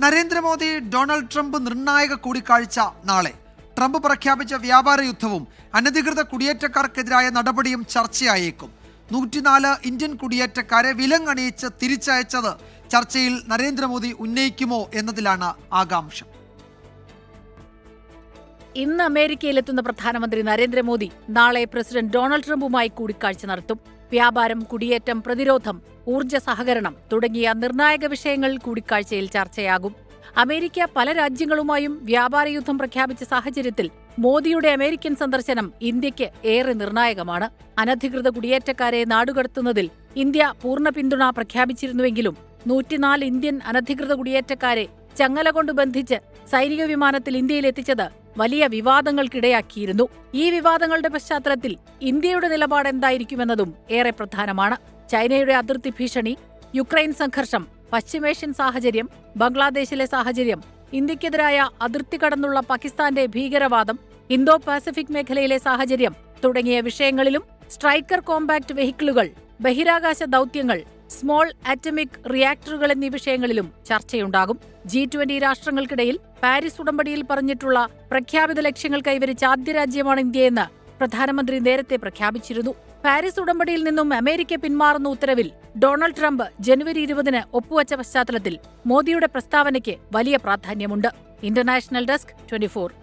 Narendra Modi Donald Trump നിർണായക കൂടിക്കാഴ്ച നാളെ. ട്രംപ് പ്രഖ്യാപിച്ച വ്യാപാര യുദ്ധവും അനധികൃത കുടിയേറ്റക്കാർക്കെതിരായ നടപടിയും ചർച്ചയായേക്കും. 104 ഇന്ത്യൻ കുടിയേറ്റക്കാരെ വിലങ്ങണിയിച്ച് തിരിച്ചയച്ചത് ചർച്ചയിൽ നരേന്ദ്രമോദി ഉന്നയിക്കുമോ എന്നതിലാണ് ആകാംക്ഷ. ഇന്ന് അമേരിക്കയിലെത്തുന്ന പ്രധാനമന്ത്രി നരേന്ദ്രമോദി നാളെ പ്രസിഡന്റ് ഡൊണാൾഡ് ട്രംപുമായി കൂടിക്കാഴ്ച നടത്തും. വ്യാപാരം, കുടിയേറ്റം, പ്രതിരോധം, ഊർജ്ജ സഹകരണം തുടങ്ങിയ നിർണായക വിഷയങ്ങൾ കൂടിക്കാഴ്ചയിൽ ചർച്ചയാകും. അമേരിക്ക പല രാജ്യങ്ങളുമായും വ്യാപാര യുദ്ധം പ്രഖ്യാപിച്ച സാഹചര്യത്തിൽ മോദിയുടെ അമേരിക്കൻ സന്ദർശനം ഇന്ത്യക്ക് ഏറെ നിർണായകമാണ്. അനധികൃത കുടിയേറ്റക്കാരെ നാടുകടത്തുന്നതിൽ ഇന്ത്യ പൂർണ്ണ പിന്തുണ പ്രഖ്യാപിച്ചിരുന്നുവെങ്കിലും 104 ഇന്ത്യൻ അനധികൃത കുടിയേറ്റക്കാരെ ചങ്ങല കൊണ്ട് ബന്ധിച്ച് സൈനിക വിമാനത്തിൽ ഇന്ത്യയിലെത്തിച്ചത് വലിയ വിവാദങ്ങൾക്കിടയാക്കിയിരുന്നു. ഈ വിവാദങ്ങളുടെ പശ്ചാത്തലത്തിൽ ഇന്ത്യയുടെ നിലപാട് എന്തായിരിക്കുമെന്നതും ഏറെ പ്രധാനമാണ്. ചൈനയുടെ അതിർത്തി ഭീഷണി, യുക്രൈൻ സംഘർഷം, പശ്ചിമേഷ്യൻ സാഹചര്യം, ബംഗ്ലാദേശിലെ സാഹചര്യം, ഇന്ത്യക്കെതിരായ അതിർത്തി കടന്നുള്ള പാകിസ്ഥാന്റെ ഭീകരവാദം, ഇന്തോ പസഫിക് മേഖലയിലെ സാഹചര്യം തുടങ്ങിയ വിഷയങ്ങളിലും സ്ട്രൈക്കർ കോമ്പാക്ട് വെഹിക്കിളുകൾ, ബഹിരാകാശ ദൌത്യങ്ങൾ, സ്മോൾ ആറ്റമിക് റിയാക്ടറുകൾ എന്നീ വിഷയങ്ങളിലും ചർച്ചയുണ്ടാകും. G20 രാഷ്ട്രങ്ങൾക്കിടയിൽ പാരീസ് ഉടമ്പടിയിൽ പറഞ്ഞിട്ടുള്ള പ്രഖ്യാപിത ലക്ഷ്യങ്ങൾ കൈവരിച്ച ആദ്യ രാജ്യമാണ് ഇന്ത്യയെന്ന് പ്രധാനമന്ത്രി നേരത്തെ പ്രഖ്യാപിച്ചിരുന്നു. പാരീസ് ഉടമ്പടിയിൽ നിന്നും അമേരിക്ക പിന്മാറുന്ന ഉത്തരവിൽ ഡൊണാൾഡ് ട്രംപ് ജനുവരി 20 ഒപ്പുവച്ച പശ്ചാത്തലത്തിൽ മോദിയുടെ പ്രസ്താവനയ്ക്ക് വലിയ പ്രാധാന്യമുണ്ട്. International desk 24.